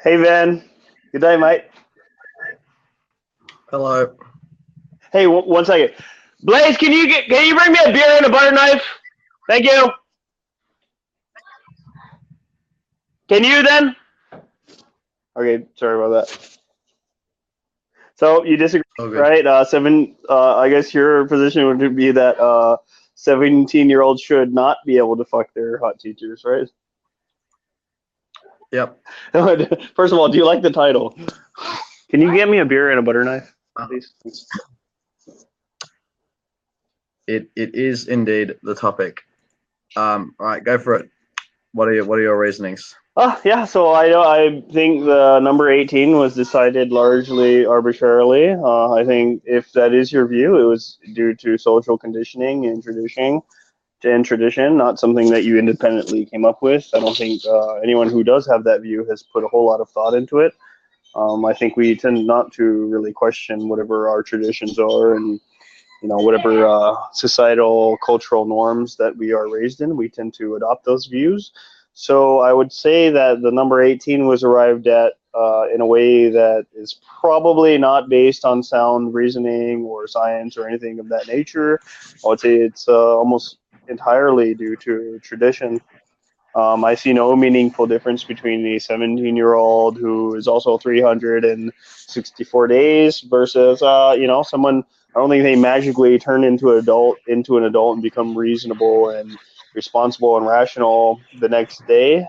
Hey, Van. Good day, mate. Hello. Hey, one second. Blaze, can you bring me a beer and a butter knife? Thank you. Can you then? Okay, sorry about that. So you disagree, All good. right? Seven. I guess your position would be that 17-year-olds should not be able to fuck their hot teachers, right? Yep. First of all, do you like the title? Can you get me a beer and a butter knife, Uh, please? It is indeed the topic. All right, go for it. What are your reasonings? Yeah, so I think the number 18 was decided largely arbitrarily. I think if that is your view, it was due to social conditioning and tradition, not something that you independently came up with. I don't think anyone who does have that view has put a whole lot of thought into it. I think we tend not to really question whatever our traditions are and whatever societal cultural norms that we are raised in. We tend to adopt those views. So I would say that the number 18 was arrived at in a way that is probably not based on sound reasoning or science or anything of that nature. I would say it's almost entirely due to tradition. I see no meaningful difference between the 17-year-old who is also 364 days versus someone. I don't think they magically turn into an adult and become reasonable and responsible and rational the next day.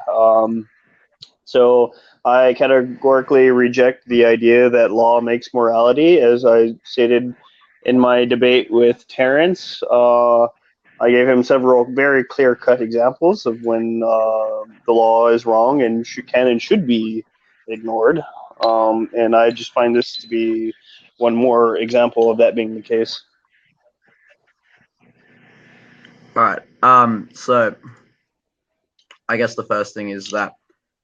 So I categorically reject the idea that law makes morality, as I stated in my debate with Terrence. I gave him several very clear-cut examples of when the law is wrong and can and should be ignored. And I just find this to be one more example of that being the case. All right. So I guess the first thing is that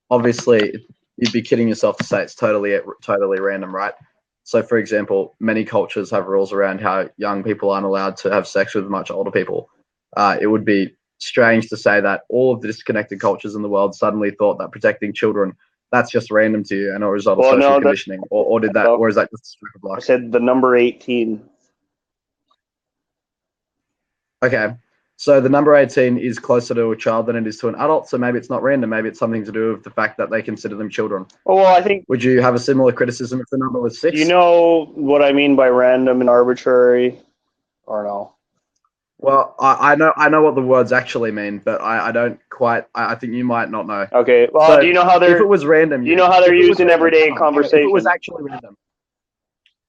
obviously you'd be kidding yourself to say it's totally random, right? So, for example, many cultures have rules around how young people aren't allowed to have sex with much older people. It would be strange to say that all of the disconnected cultures in the world suddenly thought that protecting children, that's just random to you and a result of Well, social no, conditioning, or did that, or is that just a stroke of I luck? said the number 18. Okay, so the number 18 is closer to a child than it is to an adult, so maybe it's not random. Maybe it's something to do with the fact that they consider them children. Oh, well, I think. Would you have a similar criticism if the number was Do you 6? know what I mean by random and arbitrary, or no? Well, I know what the words actually mean, but I don't quite. I think you might not know. Okay. Well, So do you know how if they're it was random, do you know how they're if it was used in random, everyday hang on, if it was conversation? actually random,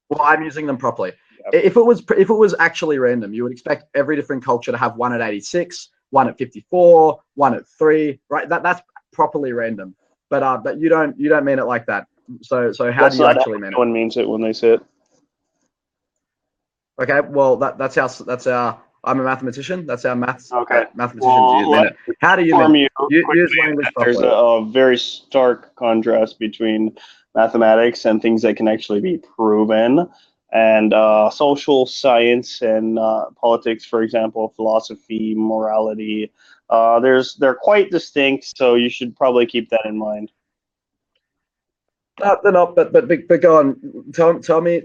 well, I'm using them properly. Yeah. If it was actually random, you would expect every different culture to have one at 86, one at 54, one at 3, right? That's properly random. But you don't mean it like that. So how That's do you not how actually mean it? anyone means it when they say it. Okay, well that's how I'm a mathematician. That's how Okay. mathematicians Well, mean let it. How do you inform mean you it? Use quickly language that there's properly. a very stark contrast between mathematics and things that can actually be proven, and social science and politics, for example, philosophy, morality. They're quite distinct, so you should probably keep that in mind. No, they're not. But go on. Tell me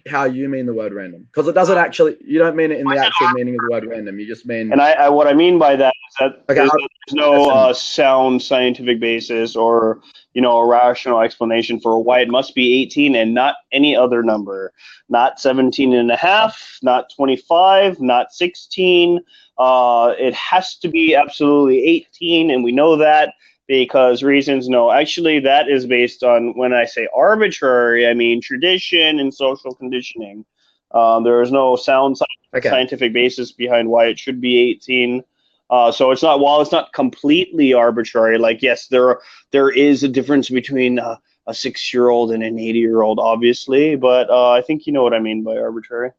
how you mean the word random, because it doesn't actually. You don't mean it in the actual meaning of the word random. You just mean. And what I mean by that Okay. is that there's no Listen. sound scientific basis or a rational explanation for why it must be 18 and not any other number, not 17 and a half, not 25, not 16. It has to be absolutely 18, and we know that because reasons. No, actually, that is based on, when I say arbitrary, I mean tradition and social conditioning. There is no sound Okay. scientific basis behind why it should be 18. So it's not, while it's not completely arbitrary, like, yes, there is a difference between a 6-year-old and an 80-year-old, obviously, but I think you know what I mean by arbitrary.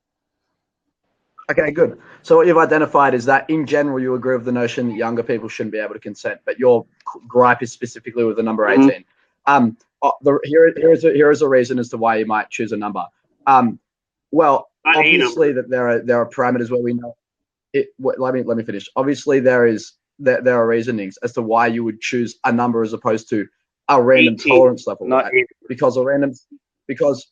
Okay, good. So what you've identified is that in general you agree with the notion that younger people shouldn't be able to consent, but your gripe is specifically with the number 18. Here is a reason as to why you might choose a number. Well, obviously that there are parameters where we know it. Let me finish. Obviously there are reasonings as to why you would choose a number as opposed to a random 18, tolerance level, not right? 18. Because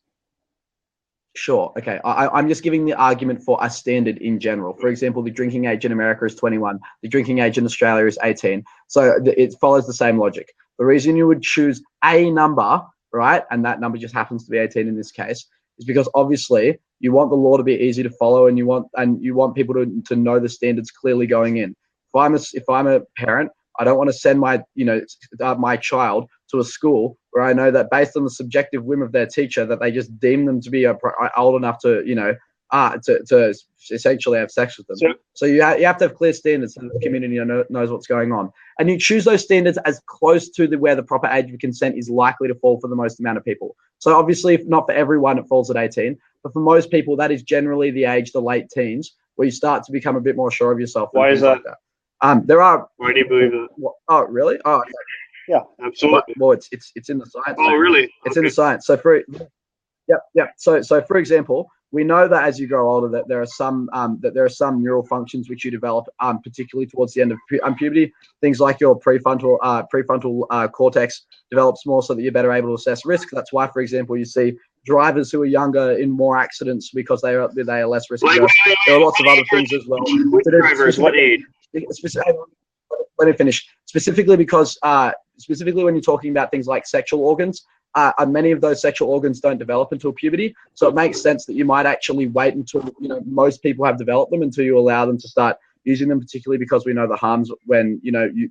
sure, okay. I'm just giving the argument for a standard in general. For example, the drinking age in America is 21. The drinking age in Australia is 18. So it follows the same logic. The reason you would choose a number, right, and that number just happens to be 18 in this case, is because obviously you want the law to be easy to follow, and you want people to know the standards clearly going in. If I'm a parent, I don't want to send my child to a school where I know that based on the subjective whim of their teacher that they just deem them to be old enough to to essentially have sex with them. So you have to have clear standards so the community knows what's going on, and you choose those standards as close to where the proper age of consent is likely to fall for the most amount of people. So obviously, if not for everyone, it falls at 18, but for most people, that is generally the age, the late teens, where you start to become a bit more sure of yourself. Why is that? Like that. There are. Why do you believe that? Oh, really? Oh, yeah, absolutely. Well, it's in the science. Oh, really? It's in the science. So So for example, we know that as you grow older, that there are some neural functions which you develop, particularly towards the end of puberty. Things like your prefrontal cortex develops more, so that you're better able to assess risk. That's why, for example, you see drivers who are younger in more accidents because they are less risk averse. There are lots of other things as well. Which drivers? What age? Let me finish. Specifically because specifically when you're talking about things like sexual organs, many of those sexual organs don't develop until puberty. So it makes sense that you might actually wait until most people have developed them until you allow them to start using them, particularly because we know the harms when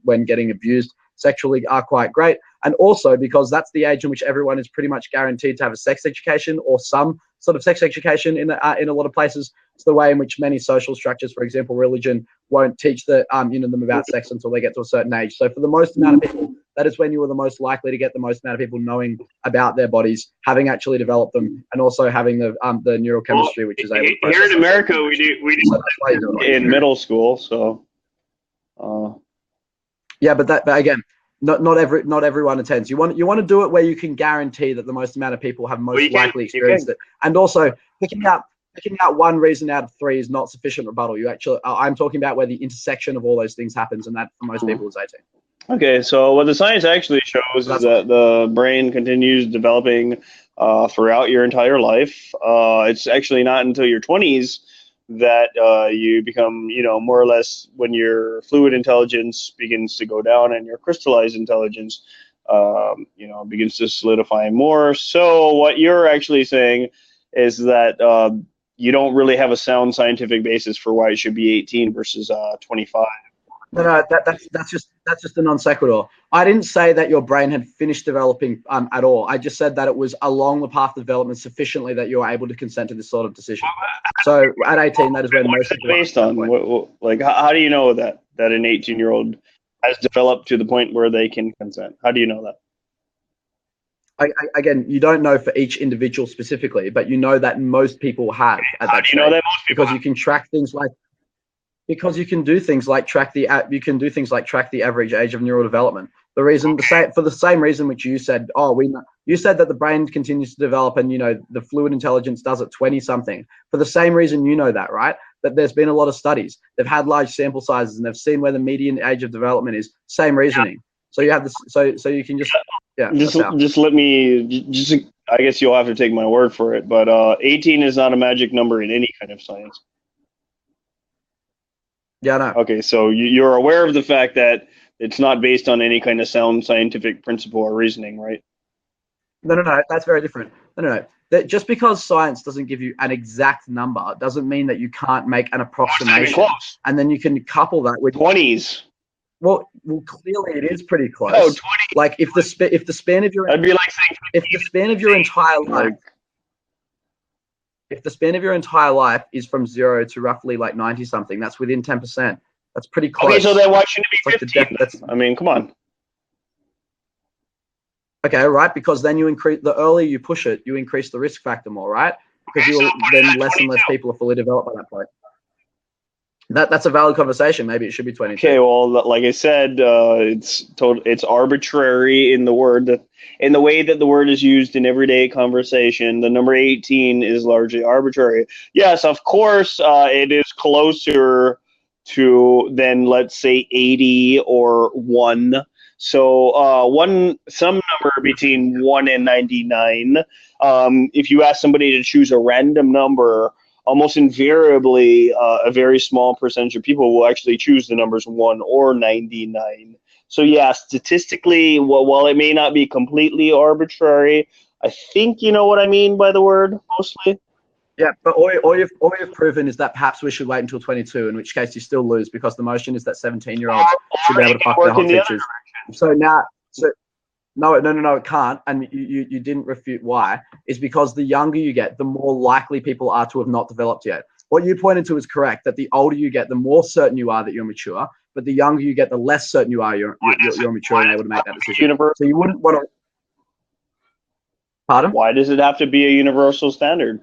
when getting abused sexually are quite great, and also because that's the age in which everyone is pretty much guaranteed to have a sex education or some sort of sex education in a lot of places. It's the way in which many social structures, for example, religion, won't teach them about sex until they get to a certain age. So for the most amount of people, that is when you are the most likely to get the most amount of people knowing about their bodies, having actually developed them, and also having the neurochemistry, which is able to process. Here in America, we do in middle school. So, yeah, but again, not everyone attends. You want to do it where you can guarantee that the most amount of people have most likely experienced it, and also picking out one reason out of 3 is not sufficient rebuttal. I'm talking about where the intersection of all those things happens, and that for most people is 18. Okay, so what the science actually shows is that the brain continues developing throughout your entire life. It's actually not until your 20s that you become, more or less, when your fluid intelligence begins to go down and your crystallized intelligence, begins to solidify more. So what you're actually saying is that you don't really have a sound scientific basis for why it should be 18 versus 25. No, that's just a non sequitur. I didn't say that your brain had finished developing at all. I just said that it was along the path of development sufficiently that you were able to consent to this sort of decision. So at 18, that is when most people. Based on how do you know that an 18-year-old has developed to the point where they can consent? How do you know that? Again, you don't know for each individual specifically, but you know that most people have at that stage. How do you know that most people? Because you can track things like. Because you can do things like track the average age of neural development. For the same reason which you said, you said that the brain continues to develop and the fluid intelligence does at 20 something. For the same reason, that, right? That there's been a lot of studies. They've had large sample sizes and they've seen where the median age of development is. Same reasoning. So you have this. So you can just let me. I guess you'll have to take my word for it. But 18 is not a magic number in any kind of science. Yeah, no. Okay, so you're aware of the fact that it's not based on any kind of sound scientific principle or reasoning, right? No, that's very different. No. That just because science doesn't give you an exact number doesn't mean that you can't make an approximation. And then you can couple that with 20s. Well, clearly it is pretty close. Oh, 20. Like if the span of your that'd be like saying 15. If the span of your entire life. If the span of your entire life is from 0 to roughly like 90 something, that's within 10%. That's pretty close. Okay, so then why shouldn't it be 15? I mean, come on. Okay, right, because then you increase, the earlier you push it, you increase the risk factor more, right? Because then less and less people are fully developed by that point. That's a valid conversation. Maybe it should be 22. Okay, well, like I said, it's arbitrary in the way that the word is used in everyday conversation. The number 18 is largely arbitrary. Yes, of course, it is closer to than, let's say, 80 or 1. So some number between 1 and 99. If you ask somebody to choose a random number, almost invariably a very small percentage of people will actually choose the numbers 1 or 99. So yeah, statistically, while it may not be completely arbitrary, I think you know what I mean by the word mostly. Yeah, but all you've proven is that perhaps we should wait until 22, in which case you still lose because the motion is that 17-year-olds should be able to fuck their hot teachers. So now, no, it can't, and you didn't refute why. Is because the younger you get, the more likely people are to have not developed yet. What you pointed to is correct, that the older you get, the more certain you are that you're mature, but the younger you get, the less certain you are you're mature and able to make that decision. So you wouldn't want to. Pardon? Why does it have to be a universal standard?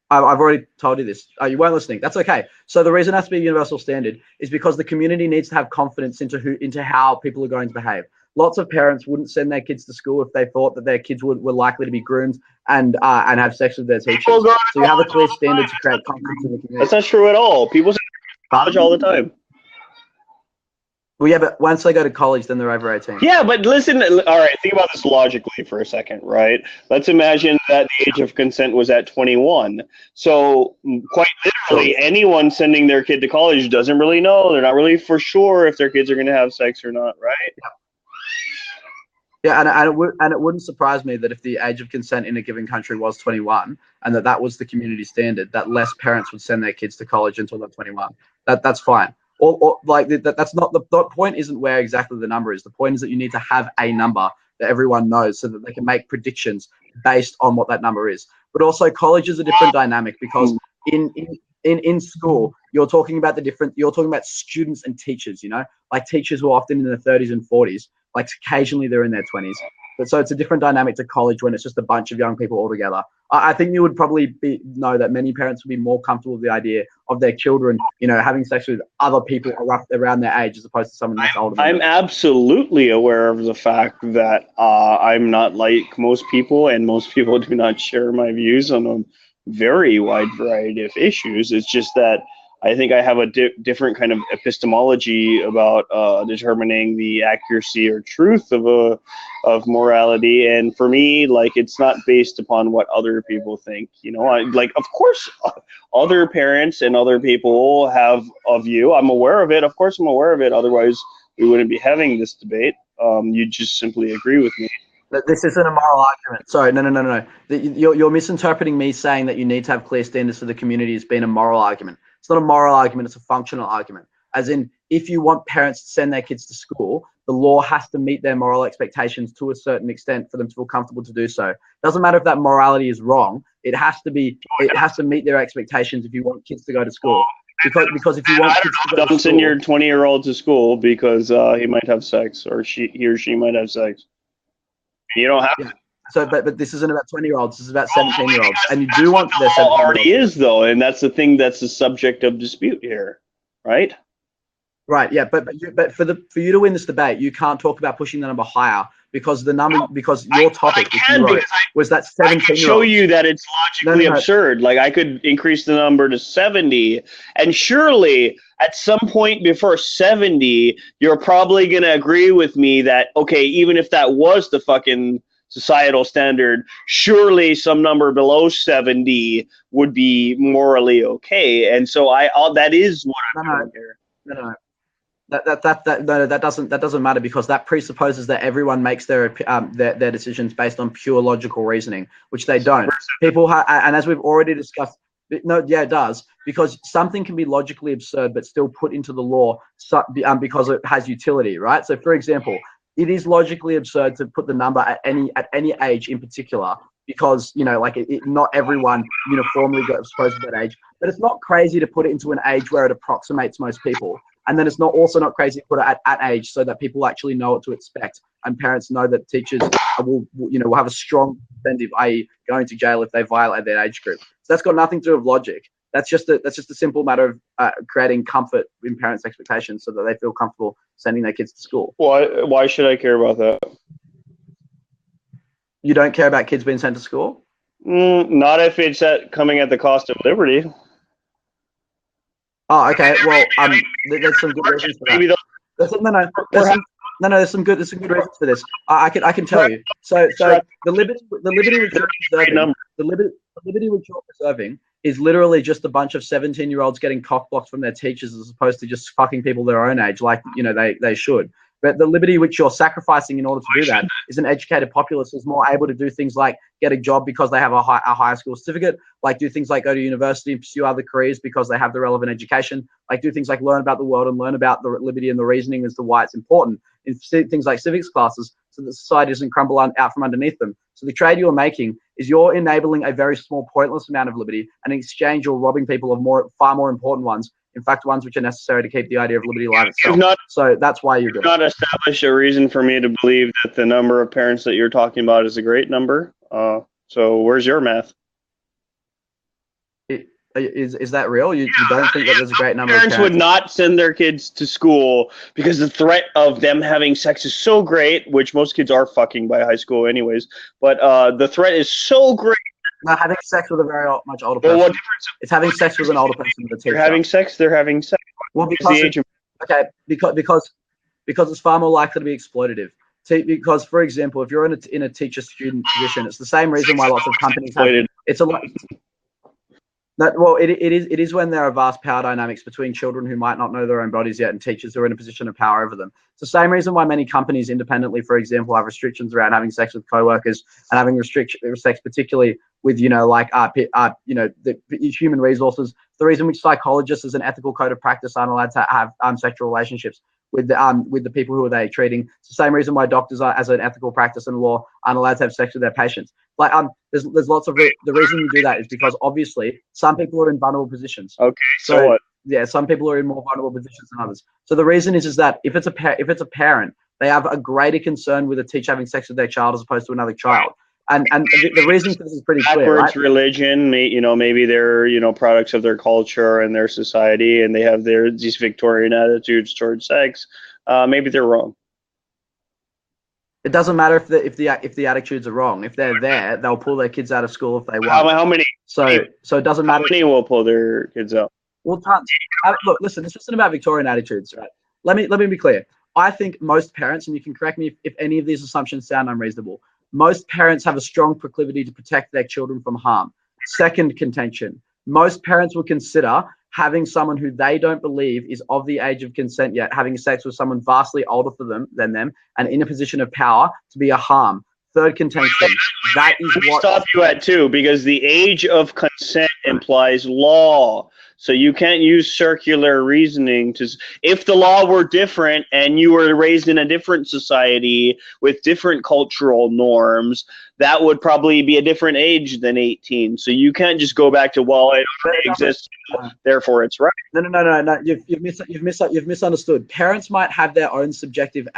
I've already told you this. You weren't listening. That's okay. So the reason it has to be a universal standard is because the community needs to have confidence into how people are going to behave. Lots of parents wouldn't send their kids to school if they thought that their kids were likely to be groomed and have sex with their teachers. So you have a clear standard to create confidence in the community. That's not true at all. People send their kids to college all the time. Well, yeah, but once they go to college, then they're over 18. Yeah, but listen, all right, think about this logically for a second, right? Let's imagine that the age of consent was at 21. So quite literally, anyone sending their kid to college doesn't really know. They're not really for sure if their kids are going to have sex or not, right? Yeah, and it wouldn't surprise me that if the age of consent in a given country was 21 and that was the community standard, that less parents would send their kids to college until they're 21. That's fine. Or like that's not the point. Isn't where exactly the number is. The point is that you need to have a number that everyone knows so that they can make predictions based on what that number is. But also, college is a different dynamic because in school you're talking about students and teachers. You know, like teachers who are often in their 30s and 40s. Like occasionally they're in their 20s. But so it's a different dynamic to college when it's just a bunch of young people all together. I think you would probably know that many parents would be more comfortable with the idea of their children, you know, having sex with other people around their age as opposed to someone that's older. I'm absolutely aware of the fact that I'm not like most people, and most people do not share my views on a very wide variety of issues. It's just that I think I have a different kind of epistemology about determining the accuracy or truth of morality, and for me, like, it's not based upon what other people think. You know, of course, other parents and other people have a view. I'm aware of it. Of course, I'm aware of it. Otherwise, we wouldn't be having this debate. You just simply agree with me. This isn't a moral argument. Sorry, no. You're misinterpreting me saying that you need to have clear standards for the community as being a moral argument. It's not a moral argument, it's a functional argument. As in, if you want parents to send their kids to school, the law has to meet their moral expectations to a certain extent for them to feel comfortable to do so. It doesn't matter if that morality is wrong. It has to meet their expectations if you want kids to go to school. Because if you want kids to go to school, don't send your 20-year-old to school because he might have sex, or he or she might have sex. You don't have to. So, but this isn't about 20-year-olds. This is about 17-year-olds, and you do want their 17-year-olds. Already is though, and that's the thing that's the subject of dispute here, right? Right. Yeah, but for you to win this debate, you can't talk about pushing the number higher because your topic was that 17-year-olds. I can show you that it's logically absurd. Like, I could increase the number to 70, and surely at some point before 70, you're probably gonna agree with me that, okay, even if that was the fucking societal standard, surely some number below 70 would be morally okay. And so that is what I'm doing here. No. That doesn't matter, because that presupposes that everyone makes their decisions based on pure logical reasoning, which they don't. People and as we've already discussed, it does, because something can be logically absurd but still put into the law because it has utility, right? So, for example, it is logically absurd to put the number at any age in particular, because, you know, like not everyone uniformly goes supposed to that age. But it's not crazy to put it into an age where it approximates most people. And then it's also not crazy to put it at age so that people actually know what to expect, and parents know that teachers will have a strong incentive, i.e. going to jail if they violate their age group. So that's got nothing to do with logic. That's just a simple matter of creating comfort in parents' expectations so that they feel comfortable sending their kids to school. Why should I care about that? You don't care about kids being sent to school? Not if it's coming at the cost of liberty. Oh, okay. Well, there's some good reasons for that. There's some good reasons for this. I can tell you. So the liberty which you're preserving, the liberty which you're preserving is literally just a bunch of 17-year-olds getting cock-blocked from their teachers as opposed to just fucking people their own age, like they should. But the liberty which you're sacrificing in order to do that is an educated populace who's more able to do things like get a job because they have a higher school certificate, like do things like go to university and pursue other careers because they have the relevant education, like do things like learn about the world and learn about the liberty and the reasoning as to why it's important in things like civics classes so that society doesn't crumble out from underneath them. So the trade you're making is you're enabling a very small, pointless amount of liberty, and in exchange, you're robbing people of far more important ones. In fact, ones which are necessary to keep the idea of liberty alive itself. So that's why you're doing it. Not established a reason for me to believe that the number of parents that you're talking about is a great number. So where's your math? Is that real? You don't think that there's a great number of parents? Parents would not send their kids to school because the threat of them having sex is so great, which most kids are fucking by high school anyways, but the threat is so great. No, having sex with a very much older person. Well, what difference? It's having sex with an older person with a teacher. They're having sex. Well, because it's far more likely to be exploitative. Because, for example, if you're in a teacher-student position, it's the same reason why lots of companies have. It's a lot. Well, it is when there are vast power dynamics between children who might not know their own bodies yet and teachers who are in a position of power over them. It's the same reason why many companies independently, for example, have restrictions around having sex with coworkers and having sex particularly with, the human resources. The reason which psychologists as an ethical code of practice aren't allowed to have sexual relationships with the people who are they treating. It's the same reason why doctors are, as an ethical practice and law, aren't allowed to have sex with their patients. Like there's lots of the reason you do that is because obviously some people are in vulnerable positions. Okay, so what? Yeah, some people are in more vulnerable positions than others. So the reason is that if it's a parent, they have a greater concern with a teacher having sex with their child as opposed to another child. And the reason for this is pretty clear, right? Religion, maybe they're products of their culture and their society, and they have these Victorian attitudes towards sex. Maybe they're wrong. It doesn't matter if the attitudes are wrong. If they're there, they'll pull their kids out of school if they want. How many? So it doesn't matter. How many will pull their kids out? Well, tons. Look, listen. This isn't about Victorian attitudes, right? Let me be clear. I think most parents, and you can correct me if any of these assumptions sound unreasonable, most parents have a strong proclivity to protect their children from harm. Second contention, most parents will consider having someone who they don't believe is of the age of consent yet, having sex with someone vastly older than them and in a position of power to be a harm. Third contention, that is what... Stop you at 2, because the age of consent implies law. So you can't use circular reasoning to. If the law were different and you were raised in a different society with different cultural norms, that would probably be a different age than 18. So you can't just go back to, well, it already exists, therefore it's right. No. You've misunderstood. Parents might have their own subjective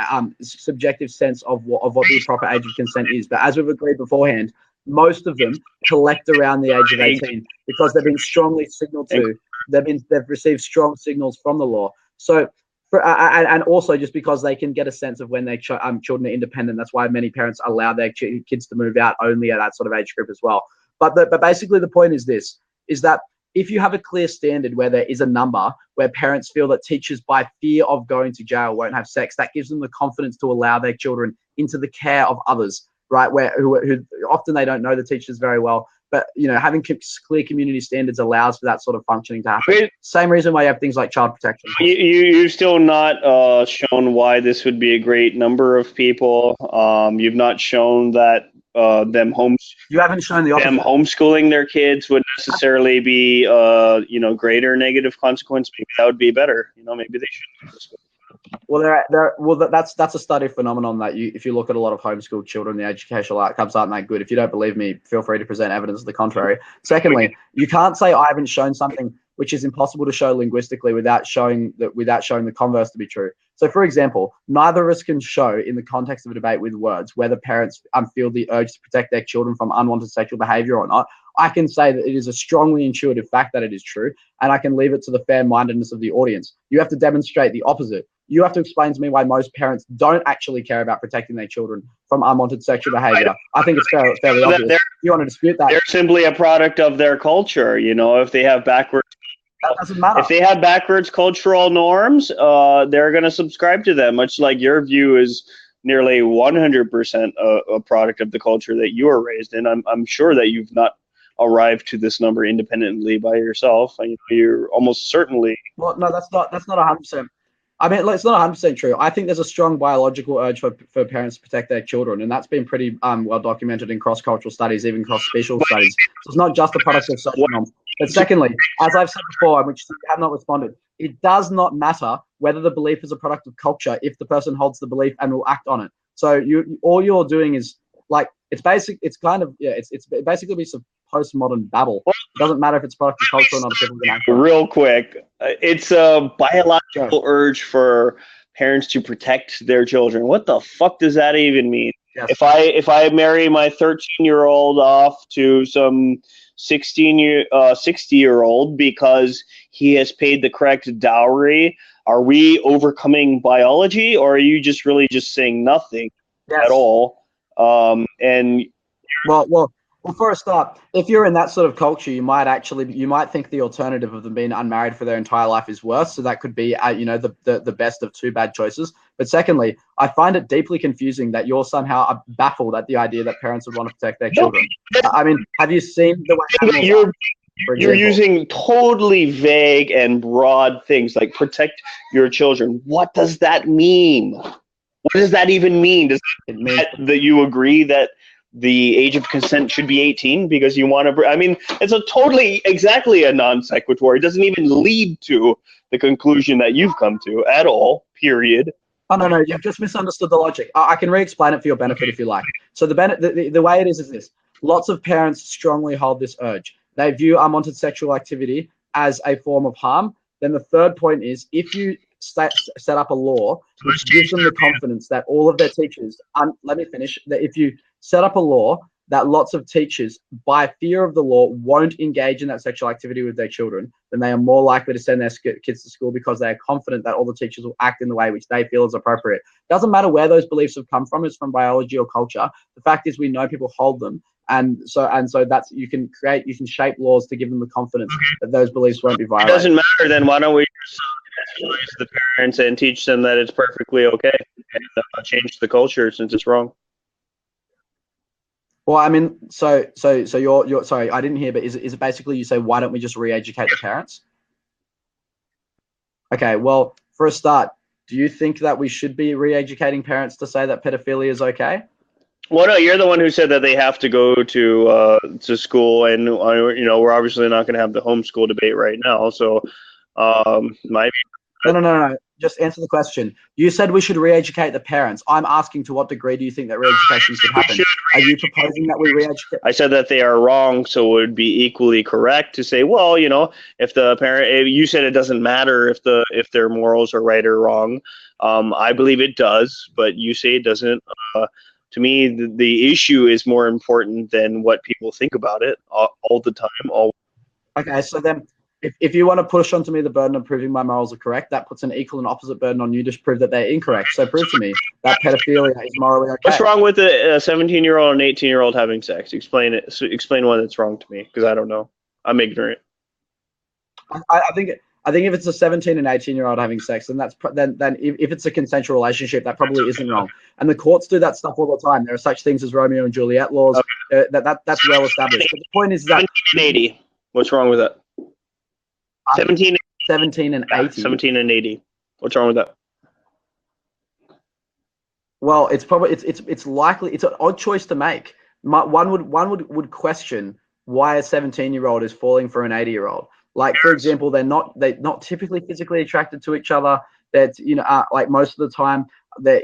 sense of what the proper age of consent is, but as we've agreed beforehand, most of them collect around the age of 18 because they've been strongly signaled to. They've received strong signals from the law. So, and also just because they can get a sense of when their children are independent. That's why many parents allow their kids to move out only at that sort of age group as well. But basically the point is this, is that if you have a clear standard where there is a number where parents feel that teachers by fear of going to jail won't have sex, that gives them the confidence to allow their children into the care of others, right? Who often they don't know the teachers very well. But, having clear community standards allows for that sort of functioning to happen. Same reason why you have things like child protection. You've still not shown why this would be a great number of people. You've not shown that you haven't shown the opposite. Them homeschooling their kids would necessarily be greater negative consequence. Maybe that would be better. Maybe they shouldn't. Well, that's a study phenomenon that if you look at a lot of homeschooled children, the educational outcomes aren't that good. If you don't believe me, feel free to present evidence to the contrary. Secondly, you can't say I haven't shown something which is impossible to show linguistically without showing the converse to be true. So, for example, neither of us can show in the context of a debate with words whether parents feel the urge to protect their children from unwanted sexual behavior or not. I can say that it is a strongly intuitive fact that it is true, and I can leave it to the fair-mindedness of the audience. You have to demonstrate the opposite. You have to explain to me why most parents don't actually care about protecting their children from unwanted sexual behavior. I think it's fairly obvious. You want to dispute that? They're simply a product of their culture. If they have backwards That doesn't matter. If they have backwards cultural norms, they're going to subscribe to them, much like your view is nearly 100% a product of the culture that you were raised in. I'm sure that you've not arrived to this number independently by yourself. You're almost certainly. Well, no, that's not 100%. I mean, it's not 100% true. I think there's a strong biological urge for parents to protect their children, and that's been pretty well documented in cross-cultural studies, even cross-special studies. So it's not just a product of social norms. But secondly, as I've said before, which you have not responded, it does not matter whether the belief is a product of culture if the person holds the belief and will act on it. So all you're doing is like it's basically a piece of postmodern babble. It doesn't matter if it's a product of culture or not. If people can act on it. Real quick, it's a biological urge for parents to protect their children. What the fuck does that even mean? Yes. If I marry my 13-year-old off to some 60-year-old because he has paid the correct dowry, are we overcoming biology, or are you just really just saying nothing at all? And well, for a start, if you're in that sort of culture, you might think the alternative of them being unmarried for their entire life is worse. So that could be, the best of two bad choices. But secondly, I find it deeply confusing that you're somehow baffled at the idea that parents would want to protect their children. I mean, have you seen the way you're using totally vague and broad things like protect your children? What does that mean? What does that even mean? Does it mean that you agree that the age of consent should be 18 because you want to? I mean, it's exactly a non sequitur. It doesn't even lead to the conclusion that you've come to at all. Period. Oh no, you've just misunderstood the logic. I can re-explain it for your benefit if you like. So the way it is this: lots of parents strongly hold this urge. They view unwanted sexual activity as a form of harm. Then the third point is if you set up a law which gives them the confidence that all of their teachers, let me finish, that if you set up a law that lots of teachers, by fear of the law, won't engage in that sexual activity with their children, then they are more likely to send their kids to school because they are confident that all the teachers will act in the way which they feel is appropriate. Doesn't matter where those beliefs have come from, it's from biology or culture. The fact is we know people hold them. And so that's you can shape laws to give them the confidence that those beliefs won't be violated. It doesn't matter then. Why don't we just advise the parents and teach them that it's perfectly okay and change the culture since it's wrong? Well, I mean, so you're sorry, I didn't hear, but is it basically you say why don't we just re-educate the parents? Okay, well, for a start, do you think that we should be re-educating parents to say that pedophilia is okay? Well, no, you're the one who said that they have to go to school, and we're obviously not going to have the homeschool debate right now. So, No. Just answer the question. You said we should re-educate the parents. I'm asking to what degree do you think that re-education should happen? Are you proposing that we re-educate? I said that they are wrong, so it would be equally correct to say, well, if the parent, you said it doesn't matter if their morals are right or wrong. I believe it does, but you say it doesn't. To me, the issue is more important than what people think about it all the time. Okay, so then if you want to push onto me the burden of proving my morals are correct, that puts an equal and opposite burden on you to prove that they're incorrect. So prove to me that pedophilia is morally okay. What's wrong with a 17-year-old and 18-year-old having sex? Explain it. Explain why that's wrong to me, because I don't know. I'm ignorant. I think if it's a 17 and 18-year-old having sex, then if it's a consensual relationship, that probably isn't wrong. And the courts do that stuff all the time. There are such things as Romeo and Juliet laws. Okay. That's well established. But the point is that 80. What's wrong with that? 17 and 80. 17 and 80. What's wrong with that? Well, it's probably it's likely it's an odd choice to make. One would question why a 17-year-old is falling for an 80-year-old. Like, for example, they're not typically physically attracted to each other. That like most of the time there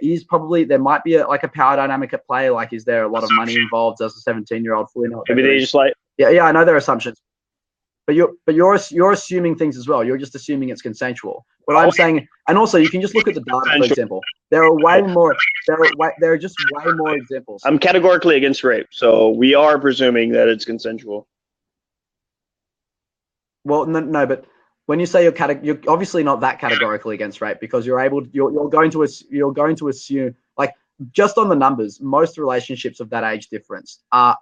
might be a power dynamic at play. Like, is there a lot of money involved? Does a 17-year-old fully know? Maybe they just like. Yeah, I know there are assumptions. But you're assuming things as well. You're just assuming it's consensual. What I'm saying, and also you can just look at the data, for example. There are just way more examples. I'm categorically against rape, so we are presuming that it's consensual. Well, no, but when you say you're obviously not that categorically against rape, because you're going to assume, like, just on the numbers, most relationships of that age difference are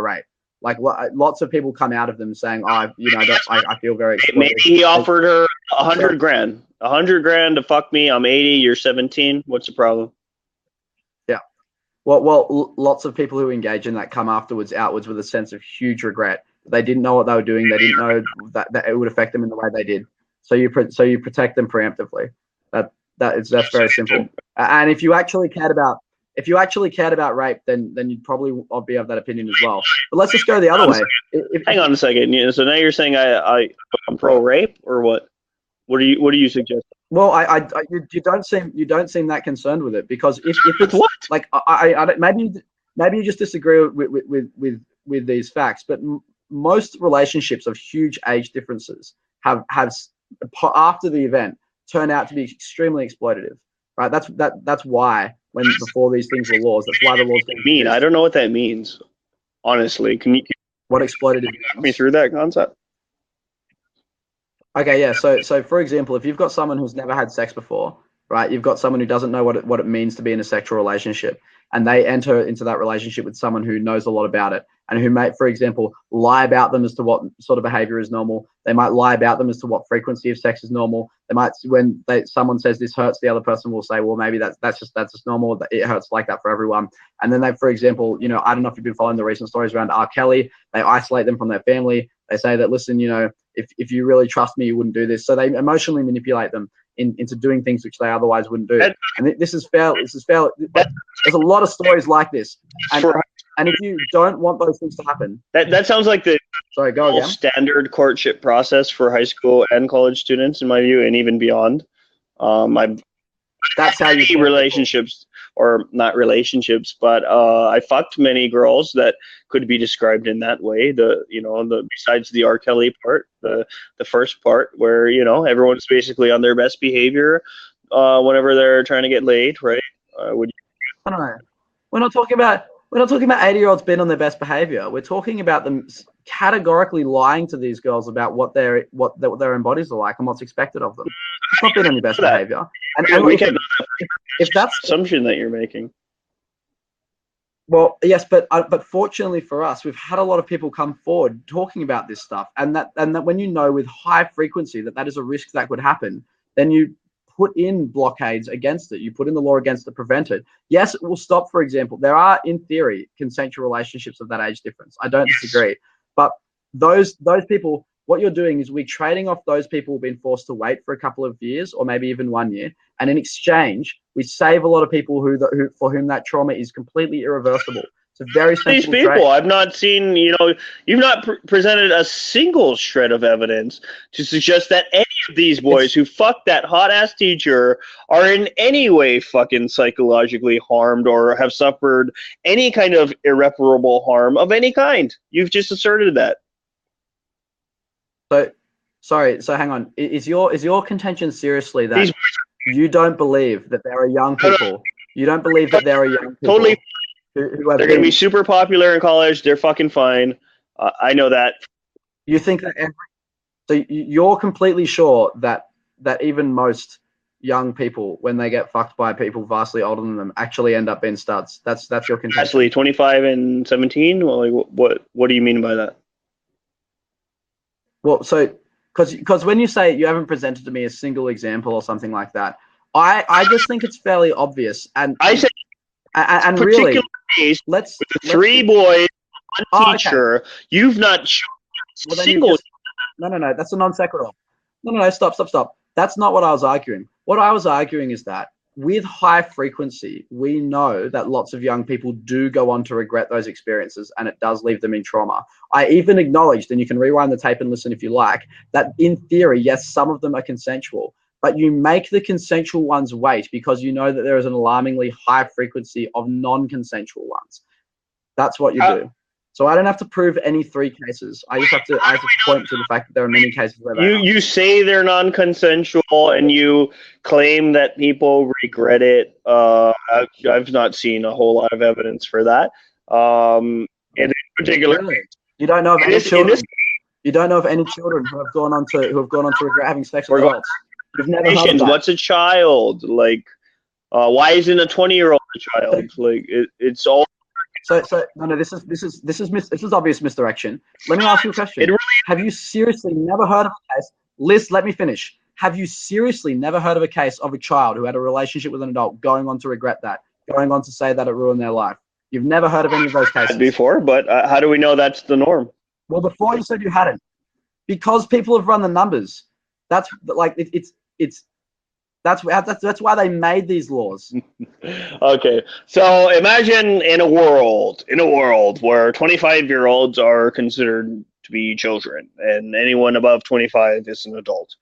rape. Like lots of people come out of them saying, "Oh, I feel very exploited." Maybe he offered her So- $100,000. $100,000 to fuck me. I'm 80. You're 17. What's the problem? Yeah. Well, lots of people who engage in that come outwards with a sense of huge regret. They didn't know what they were doing. They didn't know that it would affect them in the way they did. So you protect them preemptively. That's very simple. And if you actually cared about rape, then you'd probably be of that opinion as well. But let's just go the other way. Hang on a second. So now you're saying I'm pro rape or what? What do you suggest? Well, you don't seem that concerned with it, because if it's what? Like I don't, maybe you just disagree with these facts, but most relationships of huge age differences have after the event turn out to be extremely exploitative, right? That's why before these things were laws, that's why the laws mean. I don't know what that means, honestly. Can you what exploitative walk me through that concept? Okay, yeah. So for example, if you've got someone who's never had sex before, right? You've got someone who doesn't know what it means to be in a sexual relationship, and they enter into that relationship with someone who knows a lot about it, and who might, for example, lie about them as to what sort of behavior is normal. They might lie about them as to what frequency of sex is normal. They might, when someone says this hurts, the other person will say, well, maybe that's just normal. It hurts like that for everyone. And then they, for example, I don't know if you've been following the recent stories around R. Kelly. They isolate them from their family. They say that, listen, if you really trust me, you wouldn't do this. So they emotionally manipulate them into doing things which they otherwise wouldn't do. And this is fair. There's a lot of stories like this. And if you don't want those things to happen, that sounds like the standard courtship process for high school and college students, in my view, and even beyond. That's how you see relationships, or not relationships, but I fucked many girls that could be described in that way. Besides the R. Kelly part, the first part where everyone's basically on their best behavior whenever they're trying to get laid, right? I don't know. We're not talking about 80-year-olds being on their best behavior. We're talking about them categorically lying to these girls about what their own bodies are like and what's expected of them. It's not being on your best behavior. And if that's the assumption that you're making. Well, yes, but fortunately for us, we've had a lot of people come forward talking about this stuff, and that when with high frequency that is a risk that could happen, then you put in blockades against it. You put in the law against it, prevent it. Yes, it will stop. For example, there are, in theory, consensual relationships of that age difference. I don't disagree, but those people, what you're doing is we're trading off those people who've been forced to wait for a couple of years or maybe even 1 year, and in exchange, we save a lot of people for whom that trauma is completely irreversible. It's a very sensible these people trade. I've not seen. You've not presented a single shred of evidence to suggest that any of these boys who fucked that hot ass teacher are in any way fucking psychologically harmed or have suffered any kind of irreparable harm of any kind. You've just asserted that. So hang on. Is your contention seriously that you don't believe that there are young people? You don't believe that there are young people totally who have they're going to be super popular in college. They're fucking fine. I know that. You think that so you're completely sure that even most young people, when they get fucked by people vastly older than them, actually end up being studs. That's your contention. Actually, 25 and 17. Well, like, what do you mean by that? Well, so because when you say you haven't presented to me a single example or something like that, I just think it's fairly obvious. And I said, and really, let's three boys, one teacher. Okay. You've not shown single. No. That's a non sequitur. No. Stop. That's not what I was arguing. What I was arguing is that with high frequency, we know that lots of young people do go on to regret those experiences, and it does leave them in trauma. I even acknowledged, and you can rewind the tape and listen if you like, that in theory, yes, some of them are consensual, but you make the consensual ones wait because you know that there is an alarmingly high frequency of non-consensual ones. That's what you do. So I don't have to prove any three cases. I have to point to the fact that there are many cases where you say they're non-consensual, and you claim that people regret it. I've not seen a whole lot of evidence for that. In particular, really? You don't know of any children. You don't know of any children who have gone on to regret having sex with adults. You've never heard of that. What's a child like? Why isn't a 20-year-old a child? Like it's all. No, this is obvious misdirection. Let me ask you a question. Have you seriously never heard of a case? Liz, let me finish. Have you seriously never heard of a case of a child who had a relationship with an adult going on to regret that, going on to say that it ruined their life? You've never heard of any of those cases before, but how do we know that's the norm? Well, before you said you hadn't, because people have run the numbers. That's like that's why they made these laws. Okay, so imagine in a world where 25-year-olds are considered to be children, and anyone above 25 is an adult.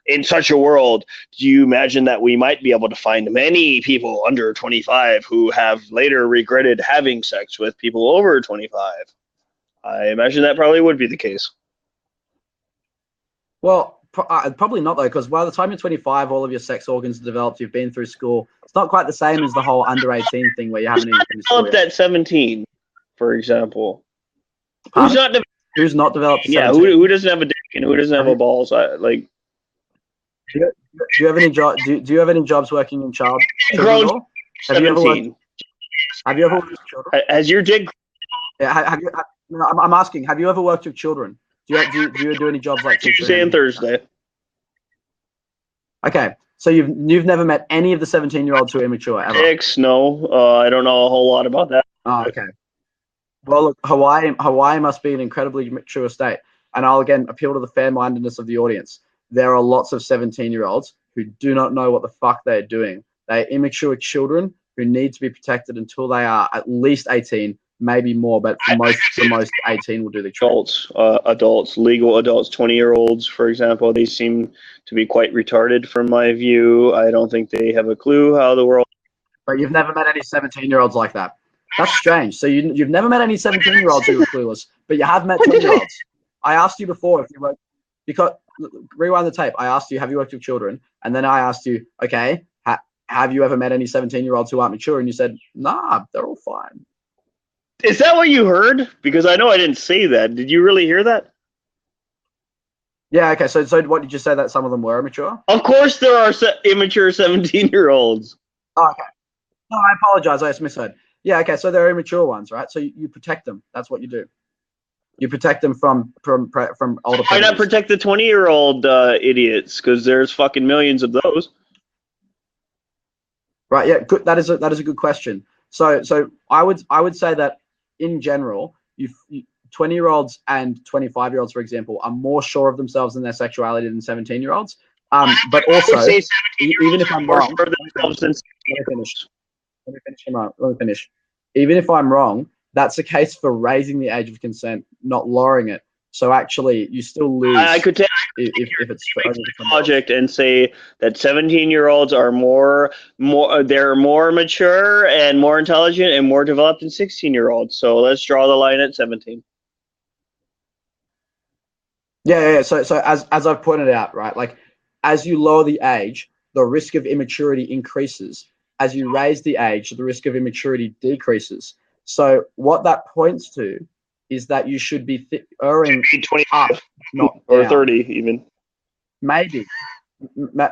In such a world, do you imagine that we might be able to find many people under 25 who have later regretted having sex with people over 25? I imagine that probably would be the case. Well, probably not though, because by the time you're 25, all of your sex organs are developed. You've been through school. It's not quite the same as the whole under 18 thing where you haven't even finished school developed at 17, for example. Pardon? Who's not developed? Yeah, who doesn't have a dick and who doesn't have a balls? Like, do you have any job? Do you have any jobs working in child? Grown 17. Have you ever worked with children? Has your dick? Yeah, I'm asking. Have you ever worked with children? Do you do any jobs like teaching? Tuesday and Thursday. Okay, so you've never met any of the 17-year-olds who are immature ever? No, I don't know a whole lot about that. Oh, okay. Well, look, Hawaii must be an incredibly mature state, and I'll again appeal to the fair-mindedness of the audience. There are lots of 17-year-olds who do not know what the fuck they're doing. They're immature children who need to be protected until they are at least 18, maybe more, but for most 18 will do the trick. Adults, legal adults, 20-year-olds, for example, they seem to be quite retarded from my view. I don't think they have a clue how the world. But you've never met any 17-year-olds like that. That's strange. So you've never met any 17-year-olds who are clueless, but you have met 20-year-olds. I asked you before if you were, because rewind the tape. I asked you, have you worked with children? And then I asked you, okay, have you ever met any 17-year-olds who aren't mature? And you said, nah, they're all fine. Is that what you heard? Because I know I didn't say that. Did you really hear that? Yeah, okay. So what did you say, that some of them were immature? Of course there are immature 17-year-olds. Oh, okay. No, I apologize. I misheard. Yeah, okay. So they're immature ones, right? So you protect them. That's what you do. You protect them from older. Why not protect the 20-year-old idiots? Because there's fucking millions of those. Right. Yeah. Good. That is a good question. So I would say that in general, 20-year-olds and 25-year-olds, for example, are more sure of themselves and their sexuality than 17-year-olds. But also, even if I'm wrong, let me finish. Even if I'm wrong, that's the case for raising the age of consent, not lowering it. So actually, you still lose. I could take if it's project and say that 17-year-olds are they're more mature and more intelligent and more developed than 16-year-olds. So let's draw the line at 17. Yeah. So as I've pointed out, right, like as you lower the age, the risk of immaturity increases. As you raise the age, the risk of immaturity decreases. So what that points to is that you should be erring 25, up, not or down. 30 even. Maybe,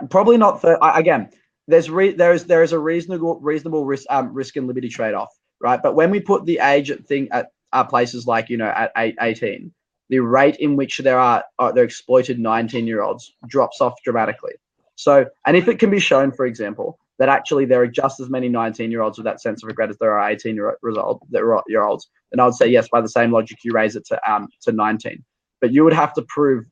probably not. Again, there is a reasonable risk and liberty trade-off, right? But when we put the age at places like at 18, the rate in which they're exploited 19-year-olds drops off dramatically. So, and if it can be shown, for example, that actually there are just as many 19-year-olds with that sense of regret as there are 18-year-olds, then I would say yes, by the same logic, you raise it to 19. But you would have to prove,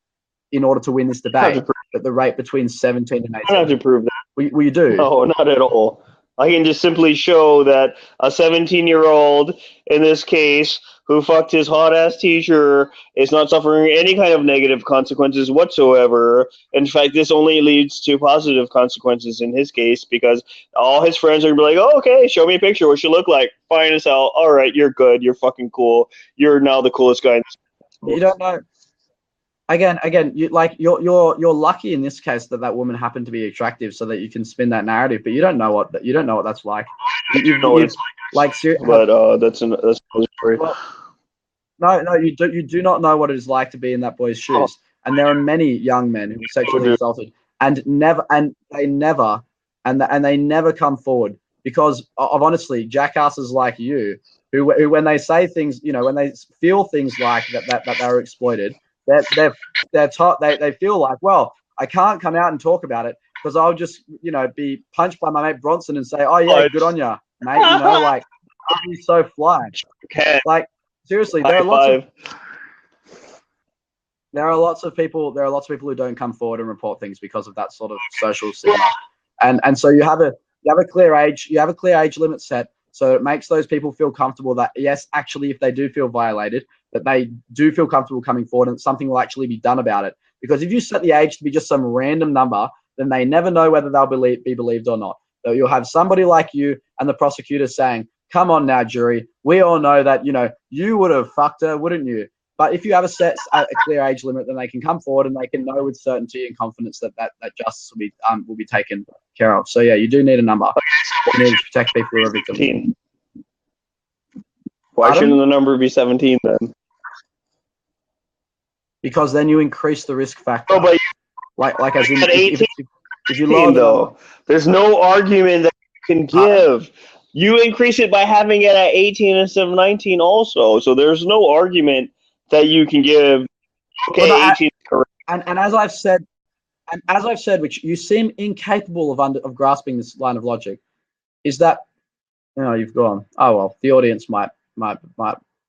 in order to win this debate, that the rate between 17 and 18. I don't have to prove that. Well, you do. No, not at all. I can just simply show that a 17-year-old, in this case, who fucked his hot-ass teacher, is not suffering any kind of negative consequences whatsoever. In fact, this only leads to positive consequences in his case, because all his friends are going to be like, oh, okay, show me a picture. What you look like? Fine as hell. All right, you're good. You're fucking cool. You're now the coolest guy in this. You don't know. Again, you're lucky in this case that woman happened to be attractive, so that you can spin that narrative. But you don't know what that's like. You know what it's like, but that's another story. Well, no, you do not know what it is like to be in that boy's shoes. And there are many young men who are sexually assaulted and they never come forward because of honestly jackasses like you who when they say things, when they feel things like that they're exploited, they're taught, they feel like, well, I can't come out and talk about it because I'll just, be punched by my mate Bronson and say, oh yeah, good on ya, mate. Like, he's so fly. Okay. Like, seriously, High five. There are lots of people who don't come forward and report things because of that sort of social stigma. And so you have a clear age limit set, so it makes those people feel comfortable that, yes, actually, if they do feel violated, that they do feel comfortable coming forward and something will actually be done about it. Because if you set the age to be just some random number, then they never know whether they'll be believed or not. So you'll have somebody like you and the prosecutor saying, come on now, jury, we all know that, you would have fucked her, wouldn't you? But if you have a clear age limit, then they can come forward and they can know with certainty and confidence that justice will be taken care of. So yeah, you do need a number. You need to protect people who are victims. Why shouldn't the number be 17 then? Because then you increase the risk factor. No, but like as in, if you lower the number, there's no argument that you can give. You increase it by having it at 18 instead of 19 also. So there's no argument that you can give. Okay, 18 is correct. And as I've said, which you seem incapable of grasping this line of logic, is that you've gone. Oh well, the audience might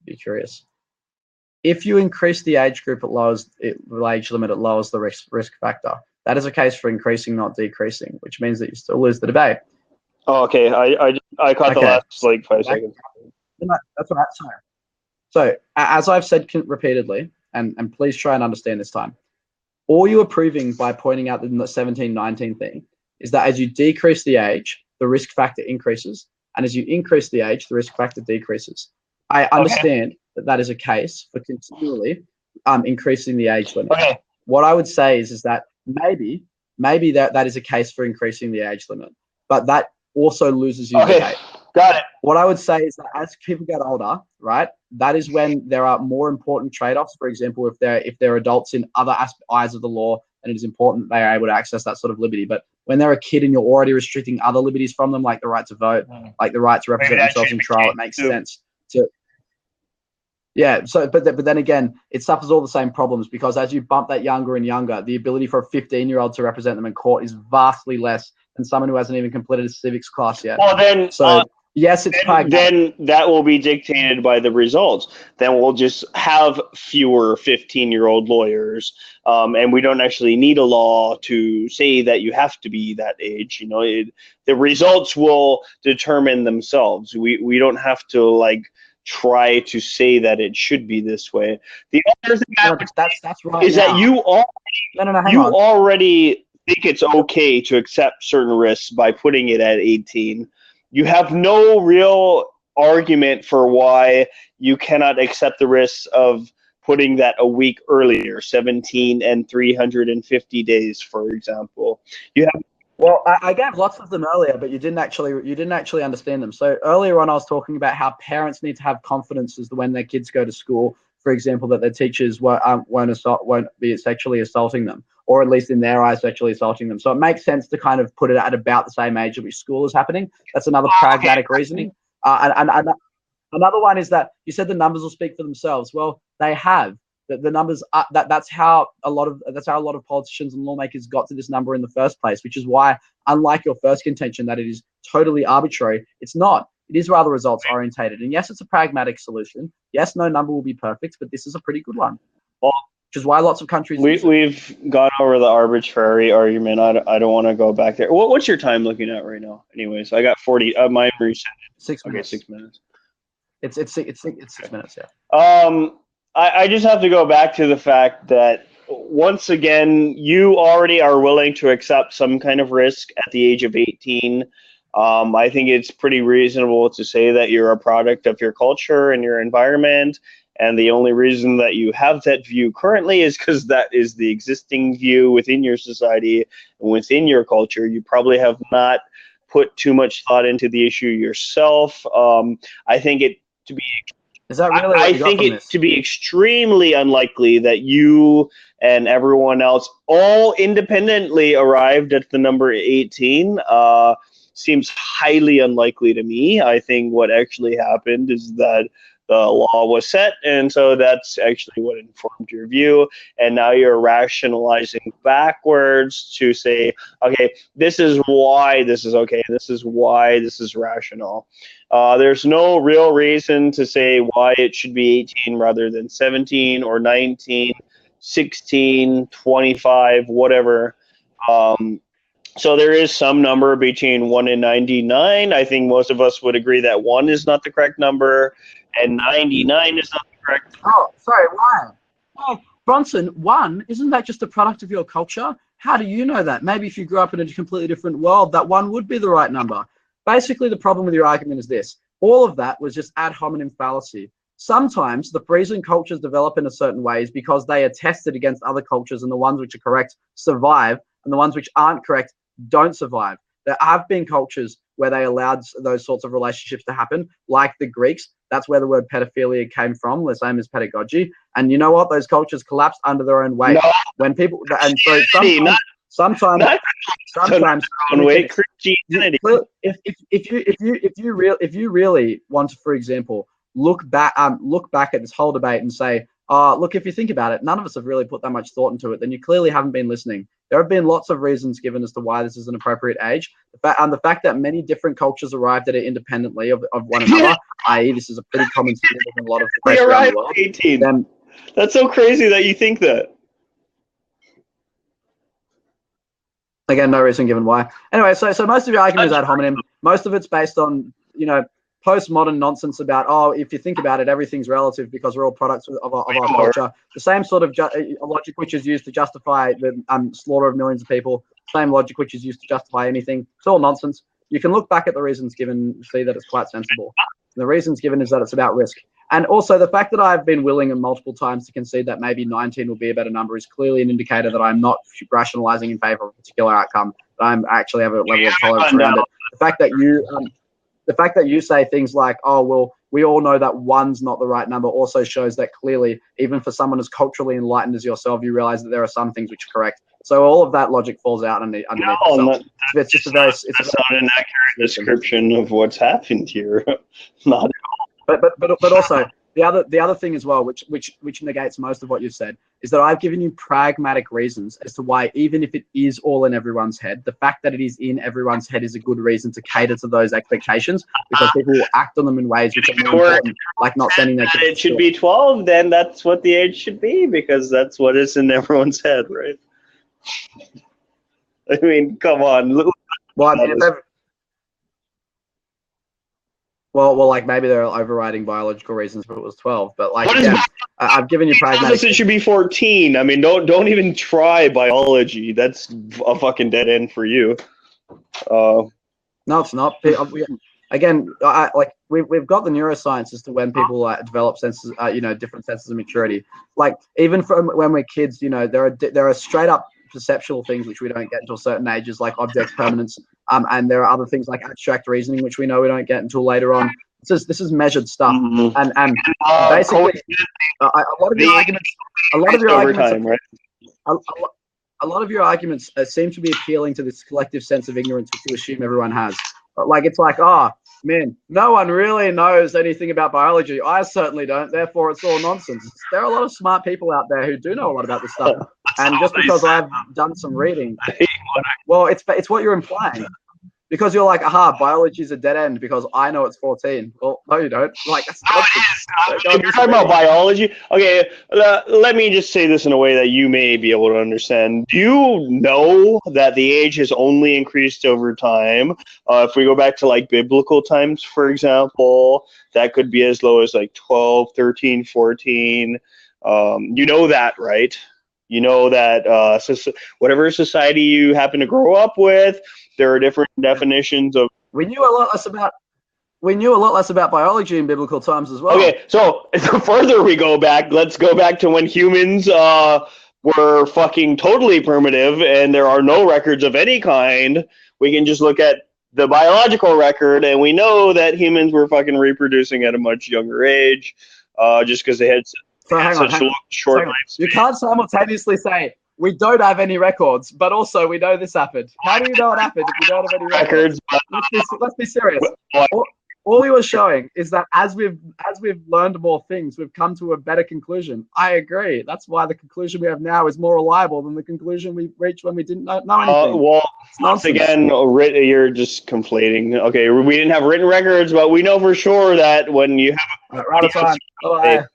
be curious. If you increase the age group, the age limit, it lowers the risk factor. That is a case for increasing, not decreasing, which means that you still lose the debate. Oh, okay, I caught the last 5 seconds. That's right. So as I've said repeatedly, and please try and understand this time, all you are proving by pointing out the 17-19 thing is that as you decrease the age, the risk factor increases, and as you increase the age, the risk factor decreases. I understand that is a case for continually increasing the age limit. Okay. What I would say is that maybe that is a case for increasing the age limit, but that also loses you the debate. Got it. What I would say is that as people get older, right, that is when there are more important trade-offs. For example, if they're adults in other eyes of the law, and it is important that they are able to access that sort of liberty. But when they're a kid and you're already restricting other liberties from them, like the right to vote, like the right to represent themselves in trial, it makes sense to. Yeah. So, but then again, it suffers all the same problems because as you bump that younger and younger, the ability for a 15-year-old to represent them in court is vastly less than someone who hasn't even completed a civics class yet. Well, then, yes, it's then that will be dictated by the results. Then we'll just have fewer 15-year-old lawyers, and we don't actually need a law to say that you have to be that age. The results will determine themselves. We don't have to try to say that it should be this way. The other thing that's right is that you already think it's okay to accept certain risks by putting it at 18. You have no real argument for why you cannot accept the risks of putting that a week earlier, 17 and 350 days, for example. Well, I gave lots of them earlier, but you didn't actually understand them. So earlier on, I was talking about how parents need to have confidence as to when their kids go to school, for example, that their teachers won't be sexually assaulting them, or at least in their eyes, sexually assaulting them. So it makes sense to kind of put it at about the same age at which school is happening. That's another pragmatic reasoning. And another one is that you said the numbers will speak for themselves. Well, they have. The numbers are, that's how a lot of politicians and lawmakers got to this number in the first place, which is why, unlike your first contention that it is totally arbitrary, it's not. It is rather results orientated. And yes, it's a pragmatic solution. Yes, no number will be perfect, but this is a pretty good one. Well, which is why lots of countries. We've gone over the arbitrary argument. I don't want to go back there. What's your time looking at right now? Anyways, I got 40. My reset. 6 minutes. Okay, 6 minutes. It's 6 minutes. Yeah. I just have to go back to the fact that, once again, you already are willing to accept some kind of risk at the age of 18. I think it's pretty reasonable to say that you're a product of your culture and your environment, and the only reason that you have that view currently is because that is the existing view within your society and within your culture. You probably have not put too much thought into the issue yourself. I think it to be... Is that really? I think it to be extremely unlikely that you and everyone else all independently arrived at the number 18. seems highly unlikely to me. I think what actually happened is that the law was set, and so that's actually what informed your view. And now you're rationalizing backwards to say, okay, this is why this is okay, this is why this is rational. There's no real reason to say why it should be 18 rather than 17 or 19, 16, 25, whatever. So there is some number between 1 and 99. I think most of us would agree that 1 is not the correct number and 99 is not the correct. Oh, sorry, why? Oh, Bronson, 1, isn't that just a product of your culture? How do you know that? Maybe if you grew up in a completely different world, that 1 would be the right number. Basically, the problem with your argument is this. All of that was just ad hominem fallacy. Sometimes the reason cultures develop in a certain way is because they are tested against other cultures, and the ones which are correct survive, and the ones which aren't correct don't survive. There have been cultures where they allowed those sorts of relationships to happen, like the Greeks. That's where the word pedophilia came from, the same as pedagogy. And you know what? Those cultures collapsed under their own weight. No, when people, and so sometimes, Christianity. If you really want to, for example, look back at this whole debate and say, look, if you think about it, none of us have really put that much thought into it, then you clearly haven't been listening. There have been lots of reasons given as to why this is an appropriate age. The fact that many different cultures arrived at it independently of one another, i.e. this is a pretty common thing in a lot of places around the world. 18. That's so crazy that you think that. Again, no reason given why. Anyway, so most of your argument is ad hominem. Most of it's based on, postmodern nonsense about, if you think about it, everything's relative because we're all products of our culture. The same sort of logic which is used to justify the slaughter of millions of people, same logic which is used to justify anything. It's all nonsense. You can look back at the reasons given, see that it's quite sensible. And the reasons given is that it's about risk. And also the fact that I've been willing multiple times to concede that maybe 19 will be a better number is clearly an indicator that I'm not rationalizing in favor of a particular outcome. That I actually have a level of tolerance around it. The fact that you say things like, oh, well, we all know that 1's not the right number also shows that clearly, even for someone as culturally enlightened as yourself, you realize that there are some things which are correct. So all of that logic falls out underneath itself. It's not an accurate description of what's happened here. Not at all. But also the other thing as well, which negates most of what you've said, is that I've given you pragmatic reasons as to why, even if it is all in everyone's head, the fact that it is in everyone's head is a good reason to cater to those expectations, because people will act on them in ways which are more important, like not sending their kids. It should be 12, then that's what the age should be, because that's what is in everyone's head, right? I mean, come on. Well, Well, like maybe there are overriding biological reasons if it was 12, but like again, I've given you pragmatic. It should be 14. I mean, don't even try biology. That's a fucking dead end for you. No, it's not. Again, we've got the neuroscience as to when people develop senses, different senses of maturity. Like even from when we're kids, there are straight up perceptual things which we don't get until certain ages, like object permanence, and there are other things like abstract reasoning which we know we don't get until later on. This is measured stuff, and basically a lot of your arguments seem to be appealing to this collective sense of ignorance which you assume everyone has. But like it's like, man, no one really knows anything about biology. I certainly don't. Therefore, it's all nonsense. There are a lot of smart people out there who do know a lot about this stuff. And just because I've done some reading, well, it's what you're implying. Because you're like, biology is a dead end because I know it's 14. Well, no, you don't. Like, that's nonsense. If you're talking about biology, okay, let me just say this in a way that you may be able to understand. Do you know that the age has only increased over time? If we go back to like biblical times, for example, that could be as low as like 12, 13, 14. You know that, right? You know that whatever society you happen to grow up with, there are different definitions of. We knew a lot less about biology in biblical times as well. Okay, so the further we go back, let's go back to when humans were fucking totally primitive and there are no records of any kind. We can just look at the biological record and we know that humans were fucking reproducing at a much younger age, just because they had such short lifespan. You can't simultaneously say we don't have any records, but also we know this happened. How do you know it happened if you don't have any records? Let's be serious. All we were showing is that as we've learned more things, we've come to a better conclusion. I agree. That's why the conclusion we have now is more reliable than the conclusion we reached when we didn't know anything. Well, once again, you're just conflating. Okay, we didn't have written records, but we know for sure that when you have right, out of time. Bye.